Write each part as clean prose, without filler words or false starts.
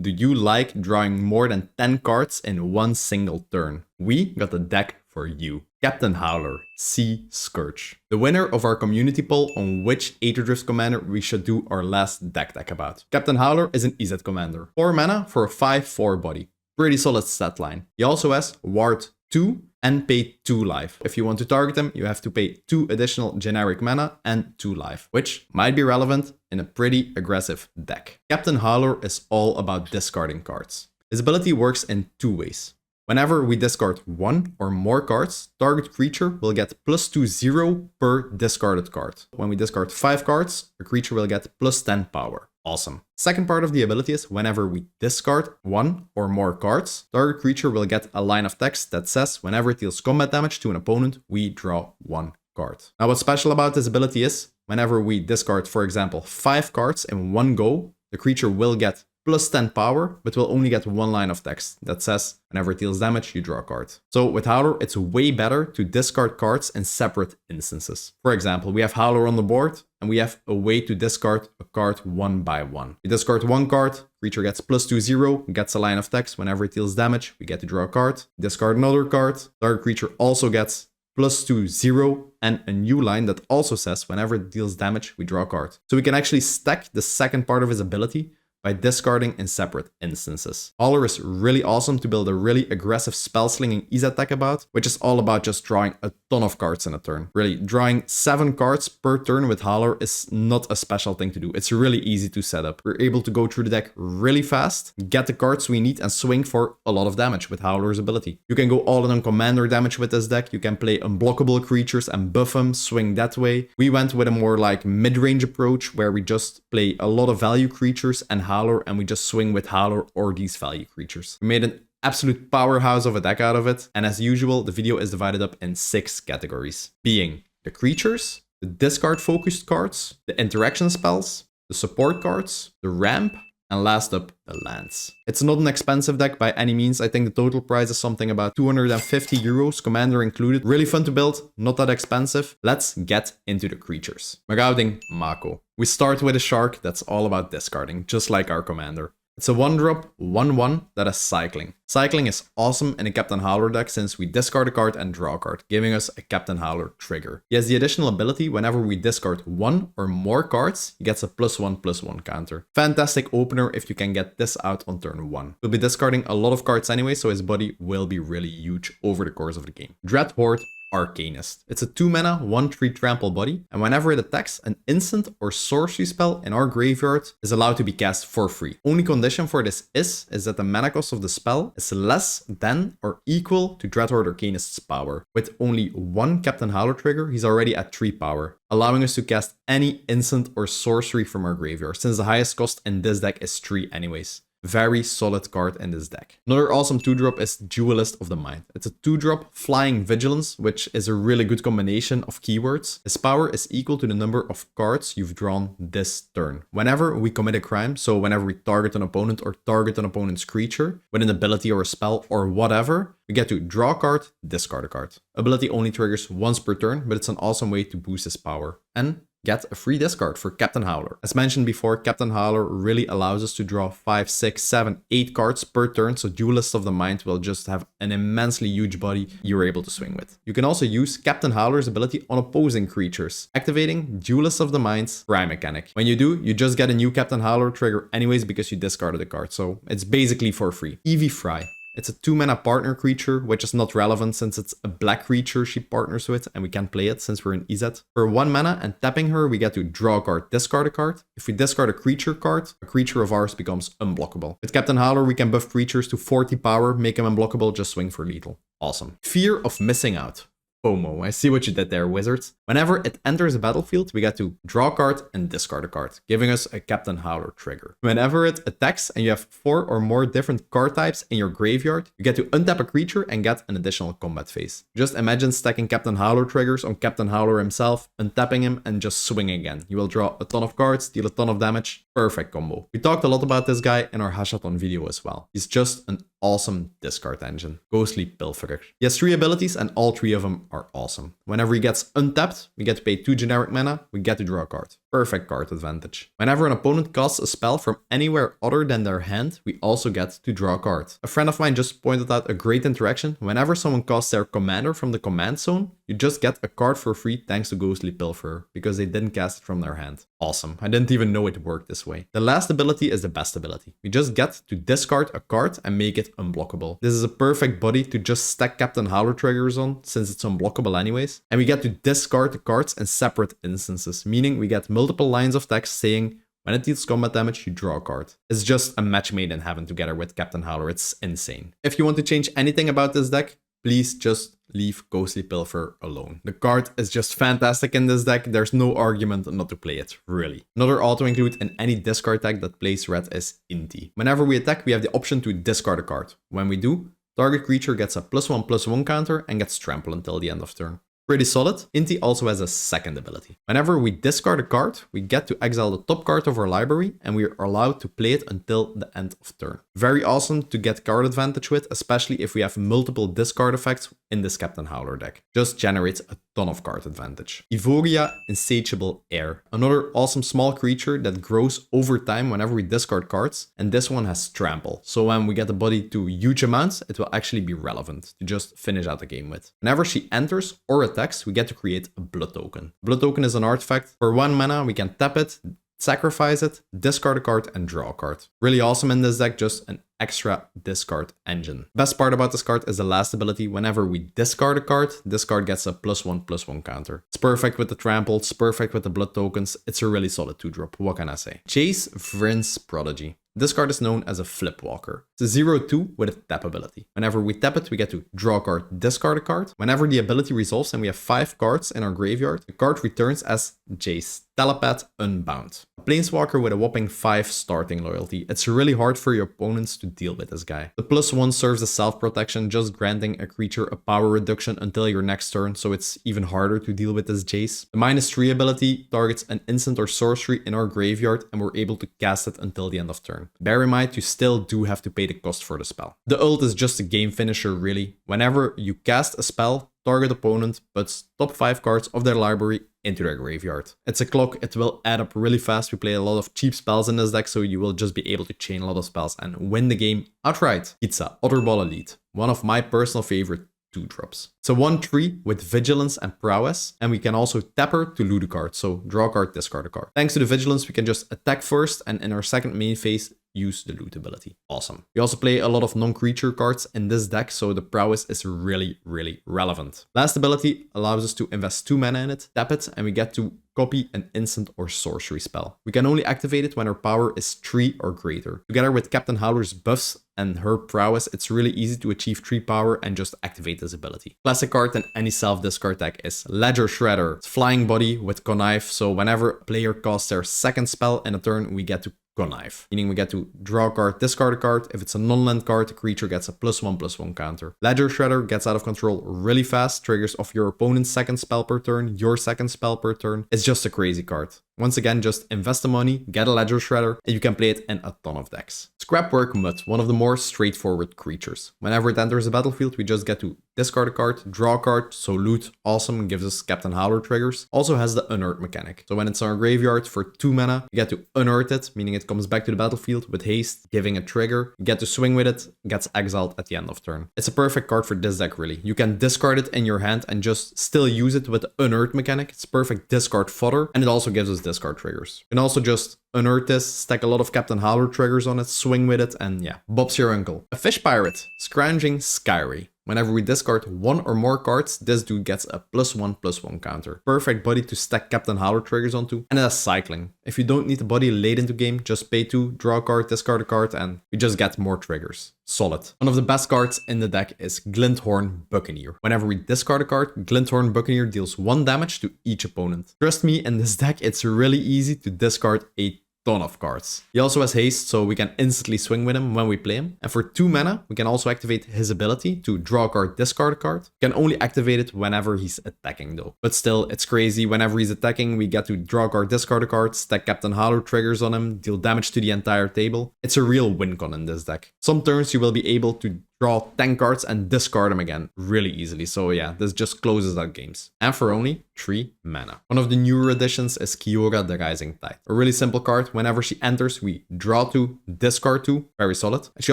Do you like drawing more than 10 cards in one single turn? We got the deck for you. Captain Howler, C Scourge. The winner of our community poll on which Aether Drift commander we should do our last deck about. Captain Howler is an Izzet commander. 4 mana for a 5/4 body. Pretty solid stat line. He also has Ward 2 and pay 2 life. If you want to target him, you have to pay 2 additional generic mana and 2 life, which might be relevant in a pretty aggressive deck. Captain Howler is all about discarding cards. His ability works in 2 ways. Whenever we discard 1 or more cards, target creature will get +2/0 per discarded card. When we discard 5 cards, a creature will get +10 power. Awesome. Second part of the ability is whenever we discard 1 or more cards, target creature will get a line of text that says whenever it deals combat damage to an opponent, we draw 1 card. Now what's special about this ability is whenever we discard, for example, 5 cards in one go, the creature will get +10 power, but will only get 1 line of text that says whenever it deals damage, you draw a card. So with Howler, it's way better to discard cards in separate instances. For example, we have Howler on the board, and we have a way to discard a card 1 by 1. We discard 1 card, creature gets +2/0, gets a line of text. Whenever it deals damage, we get to draw a card. Discard another card, target creature also gets +2/0 and a new line that also says whenever it deals damage, we draw a card. So we can actually stack the second part of his ability by discarding in separate instances. Howler is really awesome to build a really aggressive spell-slinging Izzet deck about, which is all about just drawing a ton of cards in a turn. Really, drawing 7 cards per turn with Howler is not a special thing to do. It's really easy to set up. We're able to go through the deck really fast, get the cards we need, and swing for a lot of damage with Howler's ability. You can go all in on commander damage with this deck. You can play unblockable creatures and buff them, swing that way. We went with a more like mid-range approach where we just play a lot of value creatures and Howler, and we just swing with Howler or these value creatures. We made an absolute powerhouse of a deck out of it, and as usual, the video is divided up in 6 categories, being the creatures, the discard focused cards, the interaction spells, the support cards, the ramp, and last up, the lands. It's not an expensive deck by any means. I think the total price is something about 250 euros, commander included. Really fun to build, not that expensive. Let's get into the creatures. Magauding Mako. We start with a shark that's all about discarding, just like our commander. It's a 1-drop, 1/1 that is cycling. Cycling is awesome in a Captain Howler deck since we discard a card and draw a card, giving us a Captain Howler trigger. He has the additional ability whenever we discard 1 or more cards, he gets a +1/+1 counter. Fantastic opener if you can get this out on turn 1. We'll be discarding a lot of cards anyway, so his body will be really huge over the course of the game. Dread Horde Arcanist. It's a 2 mana, 1/3 trample body, and whenever it attacks, an instant or sorcery spell in our graveyard is allowed to be cast for free. Only condition for this is that the mana cost of the spell is less than or equal to Dreadhorde Arcanist's power. With only 1 Captain Howler trigger, he's already at 3 power, allowing us to cast any instant or sorcery from our graveyard, since the highest cost in this deck is 3 anyways. Very solid card in this deck. Another awesome 2-drop is Duelist of the Mind. It's a 2-drop flying vigilance, which is a really good combination of keywords. His power is equal to the number of cards you've drawn this turn. Whenever we commit a crime, so whenever we target an opponent or target an opponent's creature with an ability or a spell or whatever, we get to draw a card, discard a card. Ability only triggers once per turn, but it's an awesome way to boost his power. And get a free discard for Captain Howler. As mentioned before, Captain Howler really allows us to draw 5, 6, 7, 8 cards per turn, so Duelist of the Mind will just have an immensely huge body you're able to swing with. You can also use Captain Howler's ability on opposing creatures, activating Duelist of the Mind's Prime mechanic. When you do, you just get a new Captain Howler trigger anyways because you discarded a card, so it's basically for free. Evie Fry. It's a 2 mana partner creature, which is not relevant since it's a black creature she partners with and we can't play it since we're in Izzet. For 1 mana and tapping her, we get to draw a card, discard a card. If we discard a creature card, a creature of ours becomes unblockable. With Captain Howler, we can buff creatures to 40 power, make them unblockable, just swing for lethal. Awesome. Fear of missing out. FOMO. I see what you did there, wizards. Whenever it enters the battlefield, we get to draw a card and discard a card, giving us a Captain Howler trigger. Whenever it attacks and you have 4 or more different card types in your graveyard, you get to untap a creature and get an additional combat phase. Just imagine stacking Captain Howler triggers on Captain Howler himself, untapping him and just swing again. You will draw a ton of cards, deal a ton of damage. Perfect combo. We talked a lot about this guy in our Hashathon video as well. He's just an awesome discard engine. Ghostly Pilferer. He has 3 abilities and all 3 of them are awesome. Whenever he gets untapped, we get to pay 2 generic mana, we get to draw a card. Perfect card advantage. Whenever an opponent casts a spell from anywhere other than their hand, we also get to draw a card. A friend of mine just pointed out a great interaction. Whenever someone casts their commander from the command zone, you just get a card for free thanks to Ghostly Pilferer, because they didn't cast it from their hand. Awesome. I didn't even know it worked this way. The last ability is the best ability. We just get to discard a card and make it unblockable. This is a perfect body to just stack Captain Howler triggers on, since it's unblockable anyways. And we get to discard the cards in separate instances, meaning we get multiple lines of text saying, when it deals combat damage, you draw a card. It's just a match made in heaven together with Captain Howler. It's insane. If you want to change anything about this deck, please just leave Ghostly Pilferer alone. The card is just fantastic in this deck. There's no argument not to play it, really. Another auto-include in any discard deck that plays red is Inti. Whenever we attack, we have the option to discard a card. When we do, target creature gets a +1/+1 counter and gets trample until the end of turn. Pretty solid. Inti also has a second ability. Whenever we discard a card, we get to exile the top card of our library and we are allowed to play it until the end of turn. Very awesome to get card advantage with, especially if we have multiple discard effects in this Captain Howler deck. Just generates a ton of card advantage. Evoria, Insatiable Air. Another awesome small creature that grows over time whenever we discard cards, and this one has trample. So when we get the body to huge amounts, it will actually be relevant to just finish out the game with. Whenever she enters or attacks, we get to create a blood token. Blood token is an artifact. For 1 mana, we can tap it, sacrifice it, discard a card, and draw a card. Really awesome in this deck, just an extra discard engine. Best part about this card is the last ability. Whenever we discard a card, this card gets a +1/+1 counter. It's perfect with the trample, it's perfect with the blood tokens. It's a really solid 2-drop, what can I say? Chase Vryn's Prodigy. This card is known as a Flipwalker. It's a 0/2 with a tap ability. Whenever we tap it, we get to draw a card, discard a card. Whenever the ability resolves and we have 5 cards in our graveyard, the card returns as Jace, Telepath Unbound. A Planeswalker with a whopping 5 starting loyalty. It's really hard for your opponents to deal with this guy. The +1 serves as self-protection, just granting a creature a power reduction until your next turn, so it's even harder to deal with this Jace. The -3 ability targets an instant or sorcery in our graveyard and we're able to cast it until the end of turn. Bear in mind, you still do have to pay the cost for the spell. The ult is just a game finisher, really. Whenever you cast a spell, target opponent puts top 5 cards of their library into their graveyard. It's a clock, it will add up really fast. We play a lot of cheap spells in this deck, so you will just be able to chain a lot of spells and win the game outright. Pizza, Otherball Elite. One of my personal favorite 2-drops. It's a 1/3 with Vigilance and Prowess, and we can also tap her to loot a card, so draw a card, discard a card. Thanks to the Vigilance, we can just attack first, and in our second main phase, use the loot ability. Awesome. We also play a lot of non-creature cards in this deck, so the Prowess is really, really relevant. Last ability allows us to invest 2 mana in it, tap it, and we get to copy an instant or sorcery spell. We can only activate it when our power is 3 or greater. Together with Captain Howler's buffs and her prowess, it's really easy to achieve 3 power and just activate this ability. Classic card in any self-discard deck is Ledger Shredder. It's flying body with connive, so whenever a player casts their second spell in a turn, we get to connive, meaning we get to draw a card, discard a card. If it's a non-land card, the creature gets a +1/+1 counter. Ledger Shredder gets out of control really fast, triggers off your opponent's second spell per turn, your second spell per turn. It's just a crazy card. Once again, just invest the money, get a Ledger Shredder, and you can play it in a ton of decks. Scrapwork Mutt, one of the more straightforward creatures. Whenever it enters the battlefield, we just get to discard a card, draw a card, so loot, awesome, gives us Captain Howler triggers. Also has the unearth mechanic. So when it's in our graveyard for 2 mana, you get to unearth it, meaning it comes back to the battlefield with haste, giving a trigger. You get to swing with it, gets exiled at the end of turn. It's a perfect card for this deck, really. You can discard it in your hand and just still use it with the unearth mechanic. It's perfect discard fodder, and it also gives us discard triggers. You can also just unearth this, stack a lot of Captain Howler triggers on it, swing with it, and yeah, Bob's your uncle. A Fish Pirate, Scrounging Skyrie. Whenever we discard 1 or more cards, this dude gets a +1/+1 counter. Perfect body to stack Captain Howler triggers onto. And it has cycling. If you don't need the body late into game, just pay 2, draw a card, discard a card, and you just get more triggers. Solid. One of the best cards in the deck is Glinthorn Buccaneer. Whenever we discard a card, Glinthorn Buccaneer deals 1 damage to each opponent. Trust me, in this deck, it's really easy to discard a ton of cards. He also has haste, so we can instantly swing with him when we play him. And for 2 mana, we can also activate his ability to draw a card, discard a card. You can only activate it whenever he's attacking though. But still, it's crazy. Whenever he's attacking, we get to draw a card, discard a card, stack Captain Howler triggers on him, deal damage to the entire table. It's a real win con in this deck. Some turns you will be able to draw 10 cards and discard them again really easily. So yeah, this just closes out games. And for only 3 mana. One of the newer additions is Kiora the Rising Tide. A really simple card. Whenever she enters, we draw 2, discard 2. Very solid. And she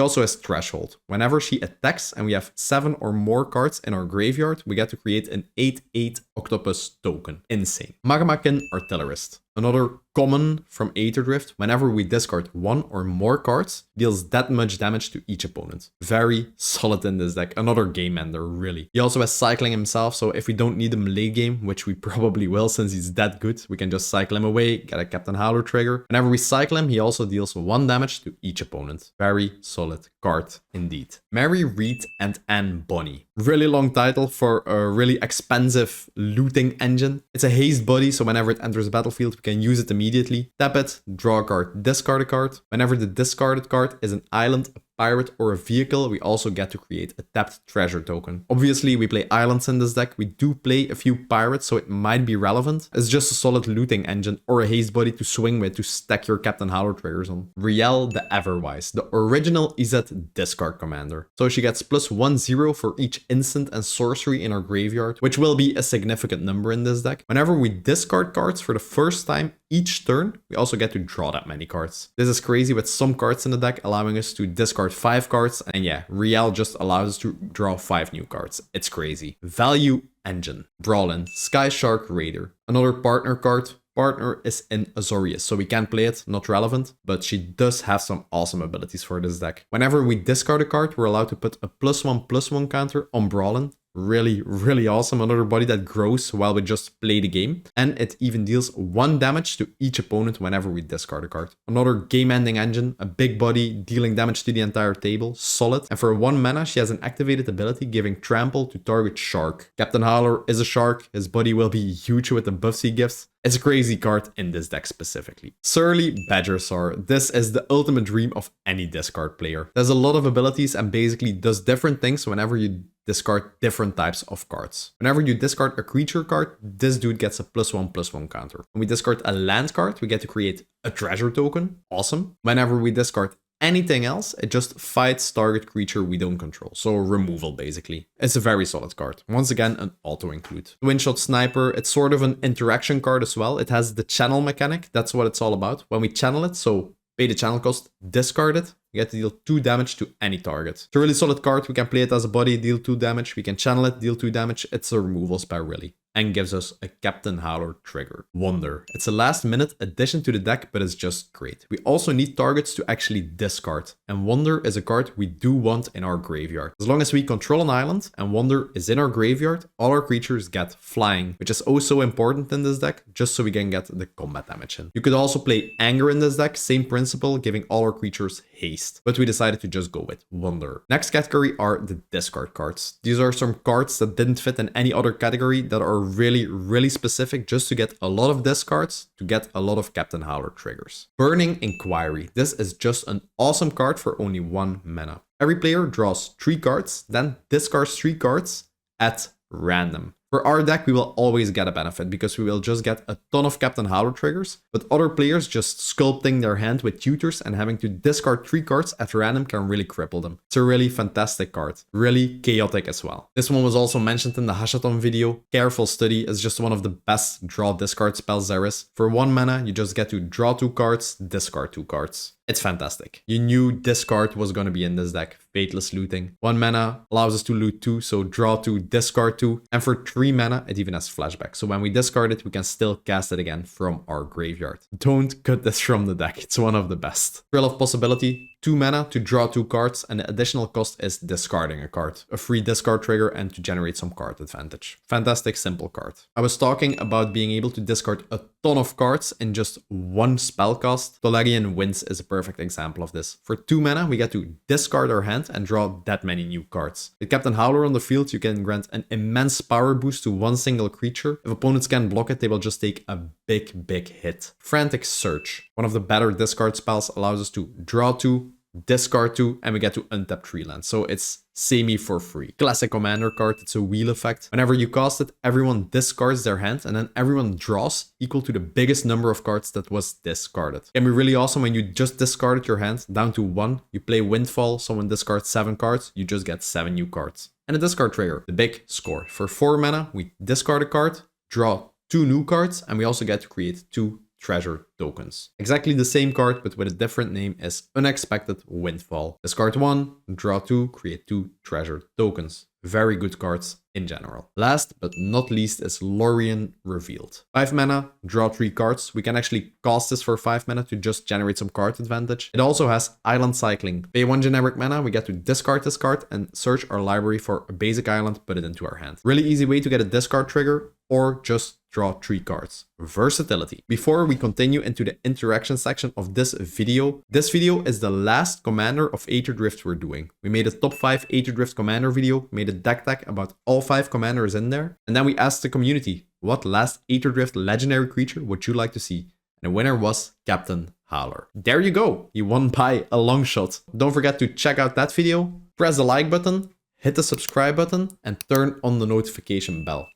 also has Threshold. Whenever she attacks and we have 7 or more cards in our graveyard, we get to create an 8/8 octopus token. Insane. Magmakin Artillerist. Another common from Aether Drift, whenever we discard 1 or more cards, deals that much damage to each opponent. Very solid in this deck. Another game ender, really. He also has cycling himself, so if we don't need him late game, which we probably will since he's that good, we can just cycle him away, get a Captain Howler trigger. Whenever we cycle him, he also deals 1 damage to each opponent. Very solid card indeed. Mary, Reed, and Anne Bonny. Really long title for a really expensive looting engine. It's a haste body, so whenever it enters the battlefield, we can use it immediately. Tap it, draw a card, discard a card. Whenever the discarded card is an island, a pirate, or a vehicle, we also get to create a tapped treasure token. Obviously, we play islands in this deck. We do play a few pirates, so it might be relevant. It's just a solid looting engine or a haste body to swing with to stack your Captain Howler triggers on. Riel the Everwise, the original Izzet discard commander. So she gets +1/0 for each instant and sorcery in our graveyard, which will be a significant number in this deck. Whenever we discard cards for the first time each turn, we also get to draw that many cards. This is crazy with some cards in the deck allowing us to discard 5 cards, and yeah, Riel just allows us to draw 5 new cards. It's crazy. Value Engine. Brawlin, Sky Shark Raider. Another partner card. Partner is in Azorius, so we can't play it, not relevant, but she does have some awesome abilities for this deck. Whenever we discard a card, we're allowed to put a +1/+1 counter on Brawlin. Really, really awesome. Another body that grows while we just play the game. And it even deals 1 damage to each opponent whenever we discard a card. Another game-ending engine. A big body dealing damage to the entire table. Solid. And for 1 mana, she has an activated ability giving trample to target shark. Captain Howler is a shark. His body will be huge with the buffs he gives. It's a crazy card in this deck specifically. Surly Badgersaur. This is the ultimate dream of any discard player. There's a lot of abilities and basically does different things whenever you discard different types of cards. Whenever you discard a creature card, this dude gets a +1/+1 counter. When we discard a land card, we get to create a treasure token. Awesome. Whenever we discard anything else, it just fights target creature we don't control. So removal, basically. It's a very solid card. Once again, an auto include. Windshot Sniper, it's sort of an interaction card as well. It has the channel mechanic. That's what it's all about. When we channel it, so pay the channel cost, discard it, we get to deal 2 damage to any target. It's a really solid card. We can play it as a body, deal 2 damage. We can channel it, deal 2 damage. It's a removal spell, really. And gives us a Captain Howler trigger. Wonder. It's a last minute addition to the deck, but it's just great. We also need targets to actually discard. And Wonder is a card we do want in our graveyard. As long as we control an island and Wonder is in our graveyard, all our creatures get flying, which is also important in this deck, just so we can get the combat damage in. You could also play Anger in this deck, same principle, giving all our creatures haste. But we decided to just go with Wonder. Next category are the discard cards. These are some cards that didn't fit in any other category that are really specific just to get a lot of discards to get a lot of Captain Howler triggers. Burning Inquiry. This is just an awesome card for only 1 mana. Every player draws 3 cards, then discards 3 cards at random. For our deck, we will always get a benefit because we will just get a ton of Captain Howler triggers, but other players just sculpting their hand with tutors and having to discard 3 cards at random can really cripple them. It's a really fantastic card, really chaotic as well. This one was also mentioned in the Hashathon video. Careful Study is just one of the best draw discard spells there is. For 1 mana, you just get to draw 2 cards, discard 2 cards. It's fantastic. You knew discard was going to be in this deck. Faithless Looting. 1 mana allows us to loot 2, so draw 2, discard 2. And for 3 mana, it even has flashback. So when we discard it, we can still cast it again from our graveyard. Don't cut this from the deck. It's one of the best. Thrill of Possibility. 2 mana to draw 2 cards, and the additional cost is discarding a card. A free discard trigger and to generate some card advantage. Fantastic, simple card. I was talking about being able to discard a ton of cards in just 1 spell cost. Tolarian Winds is a perfect example of this. For 2 mana, we get to discard our hand and draw that many new cards. With Captain Howler on the field, you can grant an immense power boost to 1 single creature. If opponents can block it, they will just take a big hit. Frantic Search. One of the better discard spells allows us to draw 2, discard 2, and we get to untap 3 lands. So it's semi for free. Classic commander card, it's a wheel effect. Whenever you cast it, everyone discards their hand and then everyone draws equal to the biggest number of cards that was discarded. It can be really awesome when you just discarded your hand down to 1, you play Windfall, someone discards 7 cards, you just get 7 new cards. And a discard trigger, the big score. For 4 mana, we discard a card, draw 2 new cards, and we also get to create 2 treasure tokens. Exactly the same card, but with a different name, is Unexpected Windfall. Discard 1, draw 2, create 2 treasure tokens. Very good cards in general. Last but not least is Lorien Revealed. 5 mana, draw 3 cards. We can actually cast this for 5 mana to just generate some card advantage. It also has Island Cycling. Pay 1 generic mana, we get to discard this card and search our library for a basic island, put it into our hand. Really easy way to get a discard trigger or just draw 3 cards. Versatility. Before we continue into the interaction section of this video is the last commander of Aether Drift we're doing. We made a top 5 Aether Drift commander video, made a deck tag about all 5 commanders in there, and then we asked the community, what last Aether Drift legendary creature would you like to see? And the winner was Captain Howler. There you go, he won by a long shot. Don't forget to check out that video, press the like button, hit the subscribe button, and turn on the notification bell.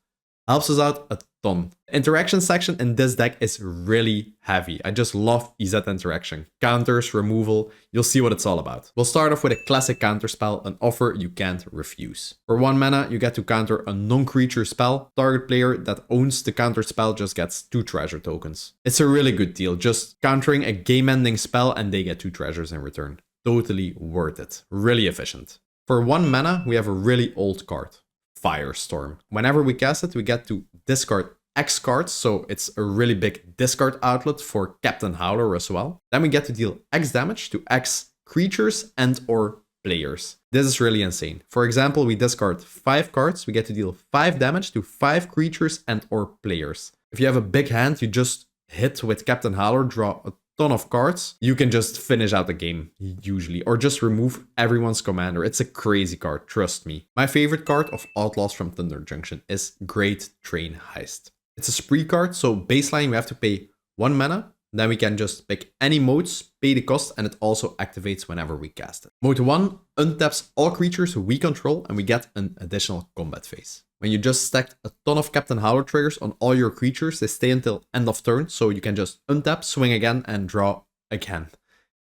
Helps us out a ton. The interaction section in this deck is really heavy. I just love Izzet interaction. Counters, removal, you'll see what it's all about. We'll start off with a classic counter spell, an offer you can't refuse. For 1 mana, you get to counter a non-creature spell. Target player that owns the counter spell just gets 2 treasure tokens. It's a really good deal, just countering a game-ending spell and they get 2 treasures in return. Totally worth it. Really efficient. For 1 mana, we have a really old card. Firestorm. Whenever we cast it, we get to discard X cards, so it's a really big discard outlet for Captain Howler as well. Then we get to deal X damage to X creatures and or players. This is really insane. For example, we discard 5 cards, we get to deal 5 damage to 5 creatures and or players. If you have a big hand, you just hit with Captain Howler, draw a ton of cards, you can just finish out the game usually, or just remove everyone's commander. It's a crazy card, trust me. My favorite card of Outlaws from Thunder Junction is Great Train Heist. It's a spree card, so baseline we have to pay 1 mana, then we can just pick any modes, pay the cost, and it also activates whenever we cast it. Mode 1 untaps all creatures we control and we get an additional combat phase. When you just stacked a ton of Captain Howler triggers on all your creatures, they stay until end of turn, so you can just untap, swing again, and draw again.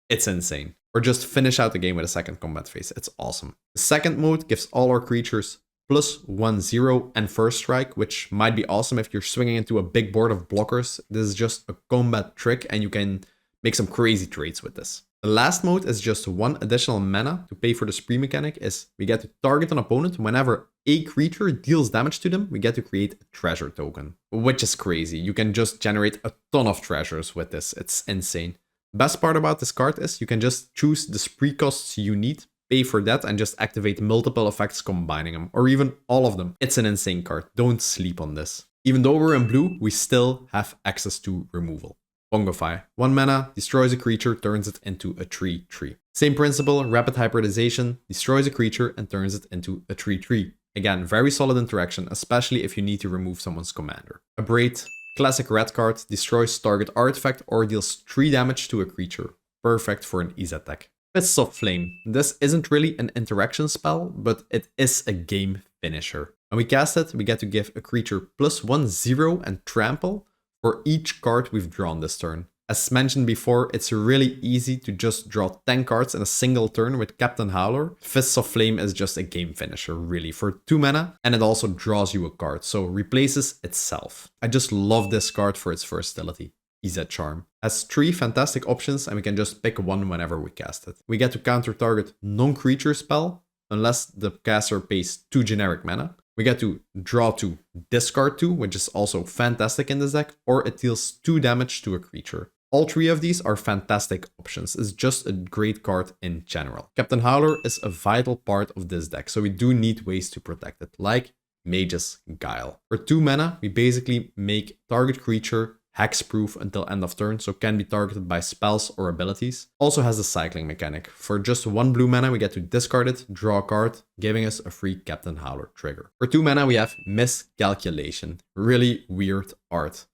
It's insane. Or just finish out the game with a second combat phase. It's awesome. The second mode gives all our creatures +1/0 and first strike, which might be awesome if you're swinging into a big board of blockers. This is just a combat trick and you can make some crazy trades with this. The last mode is just 1 additional mana to pay for the spree mechanic. Is we get to target an opponent whenever a creature deals damage to them, we get to create a treasure token, which is crazy. You can just generate a ton of treasures with this. It's insane. Best part about this card is you can just choose the spree costs you need, pay for that, and just activate multiple effects combining them, or even all of them. It's an insane card. Don't sleep on this. Even though we're in blue, we still have access to removal. Pongify. 1 mana, destroys a creature, turns it into a 3/3. Same principle, rapid hybridization, destroys a creature and turns it into a 3/3. Again, very solid interaction, especially if you need to remove someone's commander. Abrade, classic red card, destroys target artifact or deals 3 damage to a creature. Perfect for an Izzet deck. Fists of Flame. This isn't really an interaction spell, but it is a game finisher. When we cast it, we get to give a creature +1/0 and trample for each card we've drawn this turn. As mentioned before, it's really easy to just draw 10 cards in a single turn with Captain Howler. Fists of Flame is just a game finisher, really, for 2 mana, and it also draws you a card, so replaces itself. I just love this card for its versatility. Izzet Charm. Has 3 fantastic options and we can just pick one whenever we cast it. We get to counter target non-creature spell, unless the caster pays 2 generic mana. We get to draw 2, discard 2, which is also fantastic in this deck, or it deals 2 damage to a creature. All 3 of these are fantastic options. It's just a great card in general. Captain Howler is a vital part of this deck, so we do need ways to protect it, like Mage's Guile. For 2 mana, we basically make target creature hexproof until end of turn, so can be targeted by spells or abilities. Also has the cycling mechanic. For just 1 blue mana, we get to discard it, draw a card, giving us a free Captain Howler trigger. For 2 mana, we have Miscalculation. Really weird art.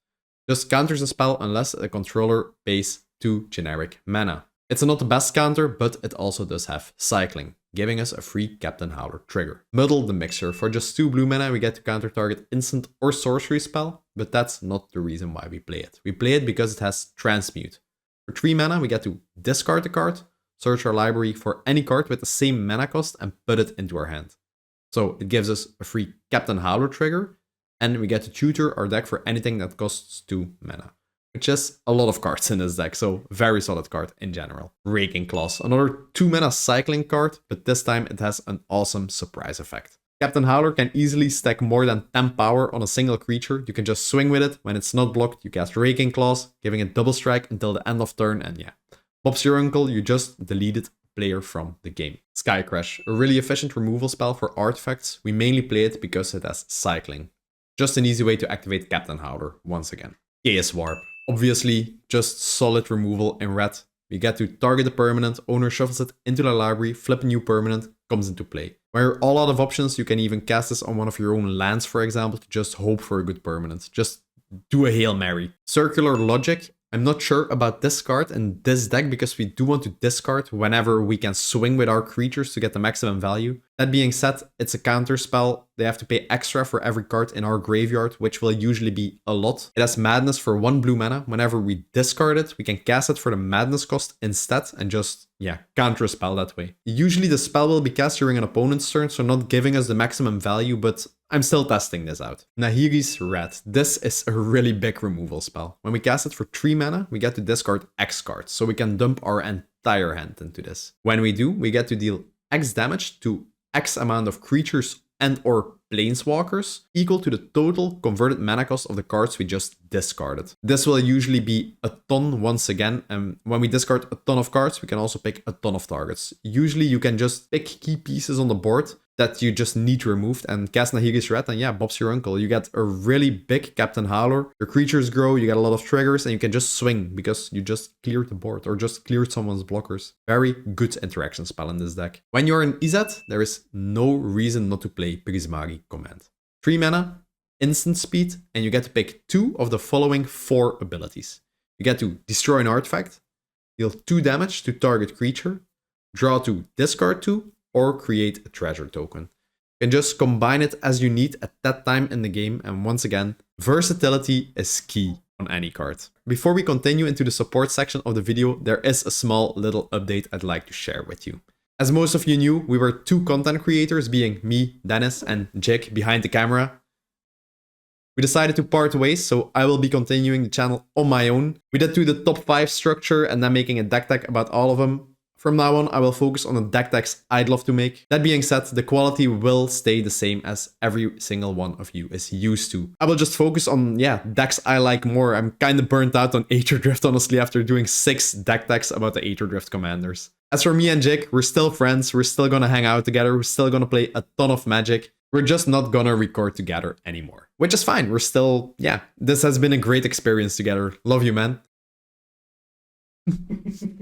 Just counters a spell unless a controller pays 2 generic mana. It's not the best counter, but it also does have cycling, giving us a free Captain Howler trigger. Muddle the Mixer. For just 2 blue mana, we get to counter target instant or sorcery spell, but that's not the reason why we play it. We play it because it has Transmute. For 3 mana, we get to discard the card, search our library for any card with the same mana cost, and put it into our hand. So it gives us a free Captain Howler trigger, and we get to tutor our deck for anything that costs 2 mana. Which is a lot of cards in this deck, so very solid card in general. Raking Claws, another 2 mana cycling card, but this time it has an awesome surprise effect. Captain Howler can easily stack more than 10 power on a single creature. You can just swing with it. When it's not blocked, you cast Raking Claws, giving it double strike until the end of turn, and yeah. Bob's your uncle, you just deleted a player from the game. Sky Crash, a really efficient removal spell for artifacts. We mainly play it because it has cycling. Just an easy way to activate Captain Howler once again. Chaos Warp. Obviously, just solid removal in red. We get to target a permanent, owner shuffles it into the library, flip a new permanent, comes into play. When you're all out of options, you can even cast this on one of your own lands, for example, to just hope for a good permanent. Just do a Hail Mary. Circular Logic. I'm not sure about this card in this deck because we do want to discard whenever we can swing with our creatures to get the maximum value. That being said, it's a counter spell. They have to pay extra for every card in our graveyard, which will usually be a lot. It has Madness for 1 blue mana. Whenever we discard it, we can cast it for the Madness cost instead and just, yeah, counter a spell that way. Usually the spell will be cast during an opponent's turn, so not giving us the maximum value, but I'm still testing this out. Nahiri's Red. This is a really big removal spell. When we cast it for 3 mana, we get to discard X cards, so we can dump our entire hand into this. When we do, we get to deal X damage to X amount of creatures and or planeswalkers equal to the total converted mana cost of the cards we just discarded. This will usually be a ton once again, and when we discard a ton of cards, we can also pick a ton of targets. Usually you can just pick key pieces on the board that you just need removed and cast Nahiri's Red, and yeah, Bob's your uncle. You get a really big Captain Howler, your creatures grow, you get a lot of triggers, and you can just swing because you just cleared the board or just cleared someone's blockers. Very good interaction spell in this deck. When you're in Izzet, there is no reason not to play Prismari Command. 3 mana, instant speed, and you get to pick 2 of the following 4 abilities. You get to destroy an artifact, deal 2 damage to target creature, draw 2, discard 2, or create a treasure token. You can just combine it as you need at that time in the game, and once again, versatility is key on any card. Before we continue into the support section of the video, there is a small little update I'd like to share with you. As most of you knew, we were 2 content creators, being me, Dennis, and Jake behind the camera. We decided to part ways, so I will be continuing the channel on my own. We did do the top 5 structure and then making a deck tag about all of them. From now on, I will focus on the deck decks I'd love to make. That being said, the quality will stay the same as every single one of you is used to. I will just focus on, decks I like more. I'm kind of burnt out on Aether Drift, honestly, after doing 6 deck decks about the Aether Drift commanders. As for me and Jake, we're still friends. We're still gonna hang out together. We're still gonna play a ton of Magic. We're just not gonna record together anymore. Which is fine. We're still, this has been a great experience together. Love you, man.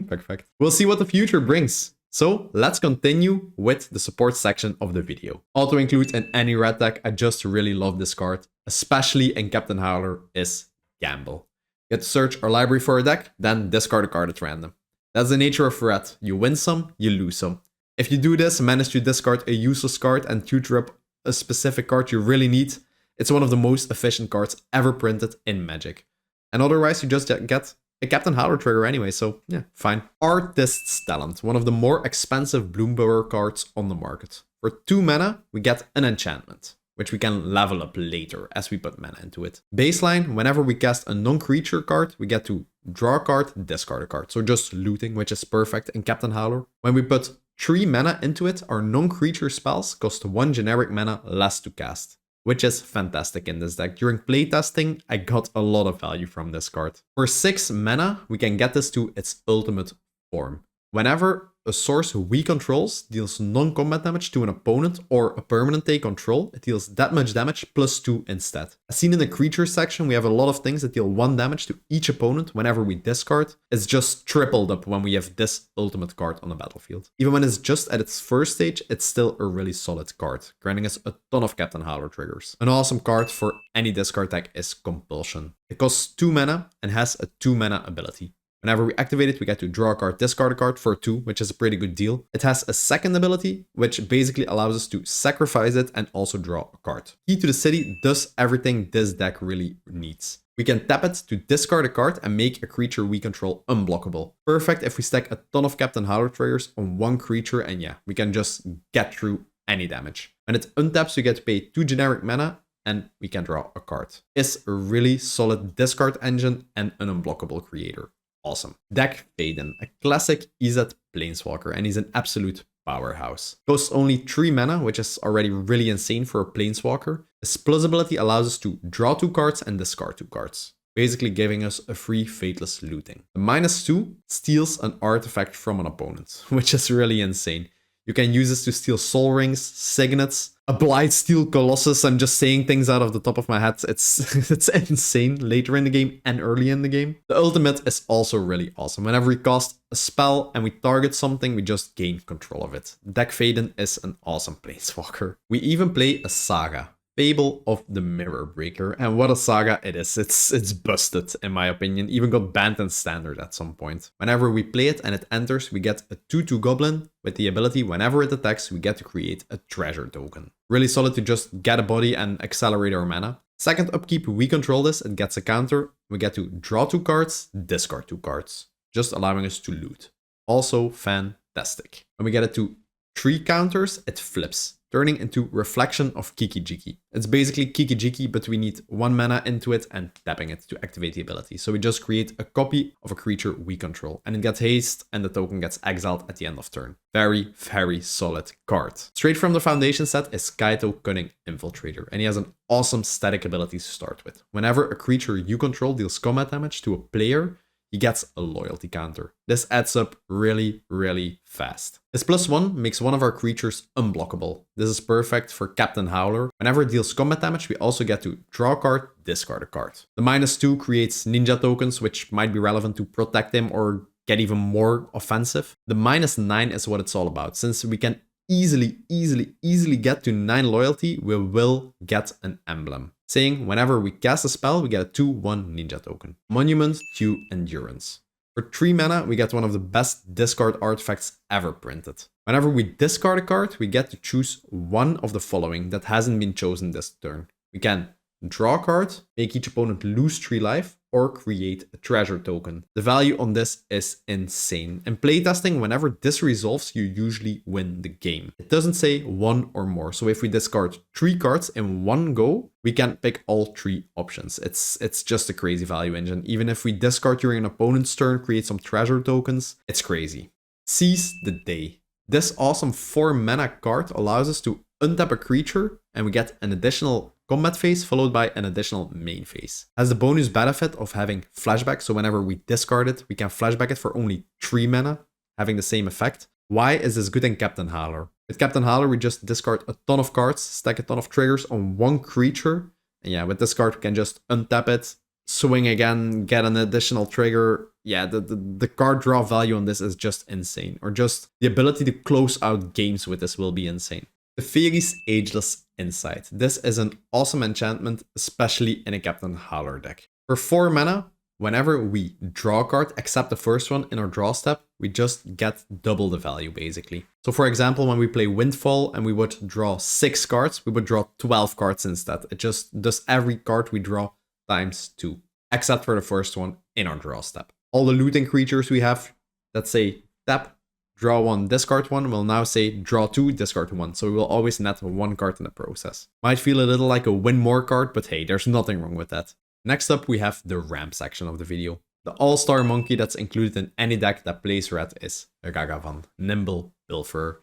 Perfect. We'll see what the future brings. So let's continue with the support section of the video. Auto include in any red deck. I just really love this card, especially in Captain Howler, is Gamble. You get to search our library for a deck, then discard a card at random. That's the nature of red. You win some, you lose some. If you do this, manage to discard a useless card and tutor up a specific card you really need, it's one of the most efficient cards ever printed in Magic. And otherwise, you just get a Captain Howler trigger anyway, so yeah, fine. Artist's Talent, one of the more expensive Bloomburrow cards on the market. For 2 mana, we get an enchantment, which we can level up later as we put mana into it. Baseline, whenever we cast a non-creature card, we get to draw a card, discard a card. So just looting, which is perfect in Captain Howler. When we put 3 mana into it, our non-creature spells cost 1 generic mana less to cast, which is fantastic in this deck. During playtesting, I got a lot of value from this card. For 6 mana, we can get this to its ultimate form. Whenever a source we controls deals non-combat damage to an opponent or a permanent they control, it deals that much damage plus 2 instead. As seen in the creature section, we have a lot of things that deal 1 damage to each opponent whenever we discard. It's just tripled up when we have this ultimate card on the battlefield. Even when it's just at its first stage, it's still a really solid card, granting us a ton of Captain Howler triggers. An awesome card for any discard deck is Compulsion. It costs 2 mana and has a 2 mana ability. Whenever we activate it, we get to draw a card, discard a card for 2, which is a pretty good deal. It has a second ability, which basically allows us to sacrifice it and also draw a card. Key to the City does everything this deck really needs. We can tap it to discard a card and make a creature we control unblockable. Perfect if we stack a ton of Captain Howler triggers on one creature, and yeah, we can just get through any damage. When it untaps, we get to pay 2 generic mana and we can draw a card. It's a really solid discard engine and an unblockable creator. Awesome. Deck Faden, a classic Izzet Planeswalker, and he's an absolute powerhouse. Costs only 3 mana, which is already really insane for a Planeswalker. His plus ability allows us to draw 2 cards and discard 2 cards, basically giving us a free Fateless Looting. The -2 steals an artifact from an opponent, which is really insane. You can use this to steal Soul Rings, Signets, a Blightsteel Colossus. I'm just saying things out of the top of my head. It's insane later in the game and early in the game. The ultimate is also really awesome. Whenever we cast a spell and we target something, we just gain control of it. Deck Faden is an awesome Planeswalker. We even play a Saga, Fable of the Mirror Breaker, and what a saga it is. It's busted, in my opinion. Even got banned in Standard at some point. Whenever we play it and it enters, we get a 2/2 goblin with the ability whenever it attacks, we get to create a treasure token. Really solid to just get a body and accelerate our mana. Second upkeep, we control this, it gets a counter. We get to draw 2 cards, discard 2 cards, just allowing us to loot. Also fantastic. When we get it to 3 counters, it flips, turning into Reflection of Kiki-Jiki. It's basically Kiki-Jiki, but we need 1 mana into it and tapping it to activate the ability. So we just create a copy of a creature we control, and it gets haste, and the token gets exiled at the end of turn. Very, very solid card. Straight from the foundation set is Kaito Cunning Infiltrator, and he has an awesome static ability to start with. Whenever a creature you control deals combat damage to a player, he gets a loyalty counter. This adds up really, really fast. His +1 makes one of our creatures unblockable. This is perfect for Captain Howler. Whenever it deals combat damage, we also get to draw a card, discard a card. The -2 creates ninja tokens, which might be relevant to protect him or get even more offensive. The -9 is what it's all about. Since we can easily get to 9 loyalty, we will get an emblem, saying whenever we cast a spell, we get a 2/1 ninja token. Monument to Endurance. For 3 mana, we get one of the best discard artifacts ever printed. Whenever we discard a card, we get to choose one of the following that hasn't been chosen this turn. We can draw a card, make each opponent lose 3 life, or create a treasure token. The value on this is insane. In playtesting, whenever this resolves, you usually win the game. It doesn't say 1 or more, so if we discard 3 cards in one go, we can pick all 3 options. It's just a crazy value engine. Even if we discard during an opponent's turn, create some treasure tokens, it's crazy. Seize the Day. This awesome 4 mana card allows us to untap a creature, and we get an additional combat phase followed by an additional main phase. Has the bonus benefit of having flashback, so whenever we discard it, we can flashback it for only 3 mana, having the same effect. Why is this good in Captain Howler? With Captain Howler, we just discard a ton of cards, stack a ton of triggers on one creature, and yeah, with this card we can just untap it, swing again, get an additional trigger. Yeah, the card draw value on this is just insane, or just the ability to close out games with this will be insane. Teferi's Ageless Insight. This is an awesome enchantment, especially in a Captain Howler deck. For 4 mana, whenever we draw a card, except the first one in our draw step, we just get double the value, basically. So for example, when we play Windfall and we would draw 6 cards, we would draw 12 cards instead. It just does every card we draw times 2, except for the first one in our draw step. All the looting creatures we have that say tap, draw 1, discard 1, will now say draw 2, discard 1. So we will always net 1 card in the process. Might feel a little like a win more card, but hey, there's nothing wrong with that. Next up, we have the ramp section of the video. The all-star monkey that's included in any deck that plays red is Ragavan, Nimble Pilferer.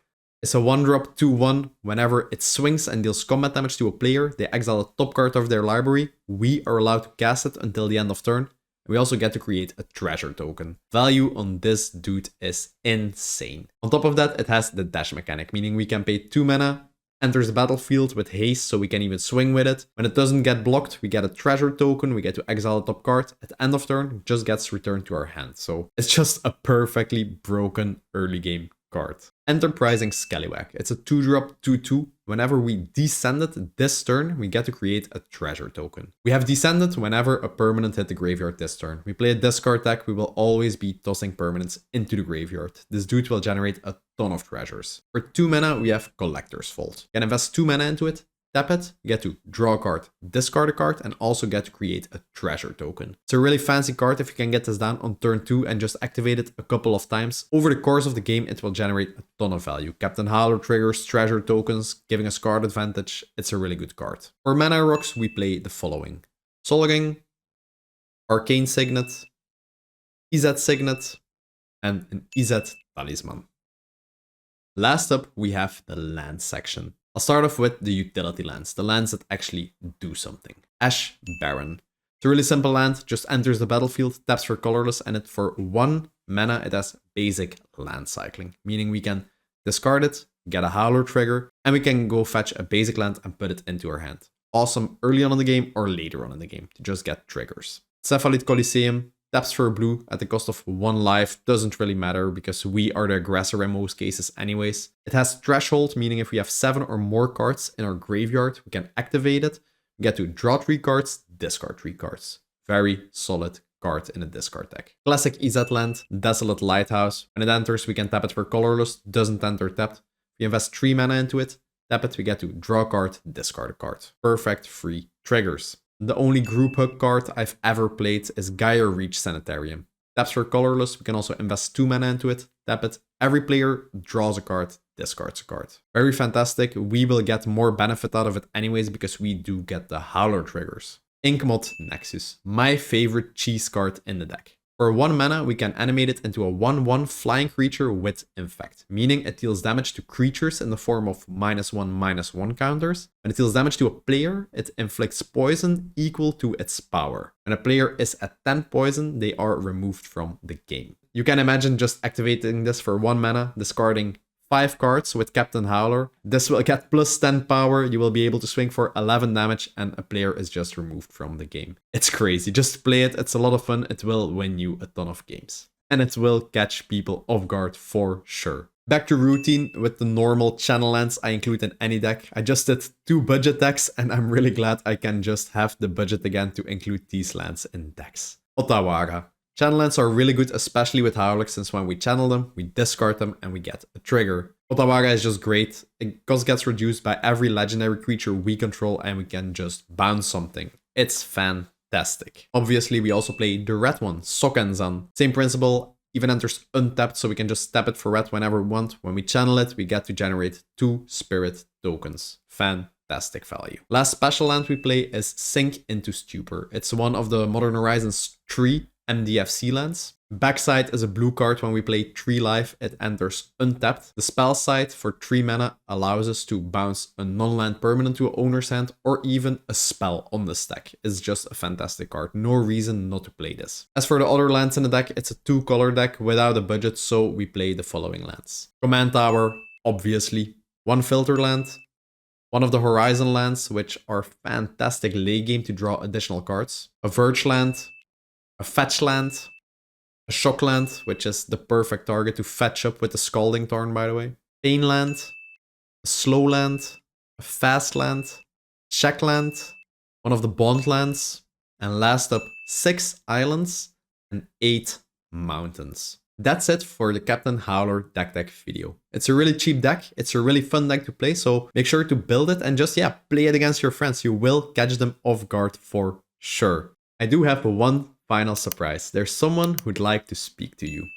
It's a 1-drop 2/1. Whenever it swings and deals combat damage to a player, they exile a top card of their library. We are allowed to cast it until the end of turn. We also get to create a treasure token. Value on this dude is insane. On top of that, it has the dash mechanic, meaning we can pay 2 mana, enters the battlefield with haste, so we can even swing with it. When it doesn't get blocked, we get a treasure token, we get to exile a top card. At the end of turn, it just gets returned to our hand. So it's just a perfectly broken early game card. Enterprising Scallywag. It's a 2-drop 2/2. Whenever we descend it this turn, we get to create a treasure token. We have descended whenever a permanent hit the graveyard this turn. We play a discard deck, we will always be tossing permanents into the graveyard. This dude will generate a ton of treasures. For 2 mana, we have Collector's Vault. You can invest 2 mana into it, tap it, you get to draw a card, discard a card, and also get to create a treasure token. It's a really fancy card if you can get this down on turn 2 and just activate it a couple of times. Over the course of the game, it will generate a ton of value. Captain Howler triggers, treasure tokens, giving us card advantage. It's a really good card. For mana rocks, we play the following. Solgang, Arcane Signet, Izzet Signet, and an Izzet Talisman. Last up, we have the land section. I'll start off with the utility lands, the lands that actually do something. Ash Baron. It's a really simple land, just enters the battlefield, taps for colorless, and for 1 mana it has basic land cycling, meaning we can discard it, get a Howler trigger, and we can go fetch a basic land and put it into our hand. Awesome early on in the game or later on in the game to just get triggers. Cephalid Coliseum. Taps for a blue at the cost of 1 life, doesn't really matter because we are the aggressor in most cases anyways. It has threshold, meaning if we have 7 or more cards in our graveyard, we can activate it. We get to draw 3 cards, discard 3 cards. Very solid card in a discard deck. Classic Izzet land, Desolate Lighthouse. When it enters, we can tap it for colorless, doesn't enter tapped. We invest 3 mana into it, tap it, we get to draw a card, discard a card. Perfect free triggers. The only group hug card I've ever played is Gaia Reach Sanitarium. Taps for colorless, we can also invest 2 mana into it, tap it. Every player draws a card, discards a card. Very fantastic, we will get more benefit out of it anyways because we do get the Howler triggers. Inkmoth Nexus, my favorite cheese card in the deck. For 1 mana, we can animate it into a 1/1 flying creature with Infect, meaning it deals damage to creatures in the form of -1/-1 counters. When it deals damage to a player, it inflicts poison equal to its power. When a player is at 10 poison, they are removed from the game. You can imagine just activating this for 1 mana, discarding 5 cards with Captain Howler. This will get +10 power, you will be able to swing for 11 damage and a player is just removed from the game. It's crazy, just play it, it's a lot of fun, it will win you a ton of games. And it will catch people off guard for sure. Back to routine with the normal channel lands I include in any deck. I just did 2 budget decks and I'm really glad I can just have the budget again to include these lands in decks. Otawara. Channel lands are really good, especially with Howler, since when we channel them, we discard them and we get a trigger. Otawara is just great. It cost gets reduced by every legendary creature we control and we can just bounce something. It's fantastic. Obviously, we also play the red one, Sokenzan. Same principle, even enters untapped, so we can just tap it for red whenever we want. When we channel it, we get to generate 2 spirit tokens. Fantastic value. Last special land we play is Sink into Stupor. It's one of the Modern Horizons 3 MDFC lands. Backside is a blue card. When we play 3 life, it enters untapped. The spell side for 3 mana allows us to bounce a non-land permanent to an owner's hand or even a spell on the stack. It's just a fantastic card. No reason not to play this. As for the other lands in the deck, it's a 2-color deck without a budget, so we play the following lands. Command Tower, obviously. 1 filter land. One of the Horizon lands, which are fantastic late game to draw additional cards. A Verge land. A fetch land, a shock land, which is the perfect target to fetch up with the Scalding Tarn, by the way. Pain land, a slow land, a fast land, check land, one of the bond lands, and last up 6 islands and 8 mountains. That's it for the Captain Howler deck video. It's a really cheap deck, it's a really fun deck to play, so make sure to build it and just, play it against your friends. You will catch them off guard for sure. I do have one final surprise. There's someone who'd like to speak to you.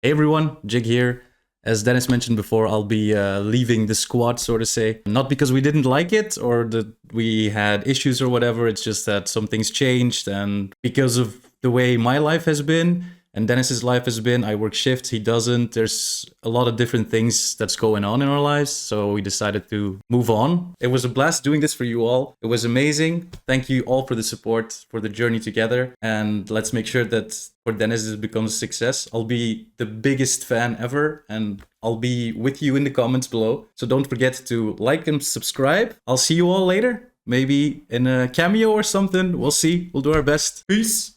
Hey everyone, Jig here. As Dennis mentioned before, I'll be leaving the squad, so to say. Not because we didn't like it or that we had issues or whatever. It's just that some things changed, and because of the way my life has been and Dennis's life has been, I work shifts, he doesn't. There's a lot of different things that's going on in our lives, so we decided to move on. It was a blast doing this for you all. It was amazing. Thank you all for the support, for the journey together, and let's make sure that for Dennis it becomes a success. I'll be the biggest fan ever, and I'll be with you in the comments below. So don't forget to like and subscribe. I'll see you all later. Maybe in a cameo or something. We'll see. We'll do our best. Peace.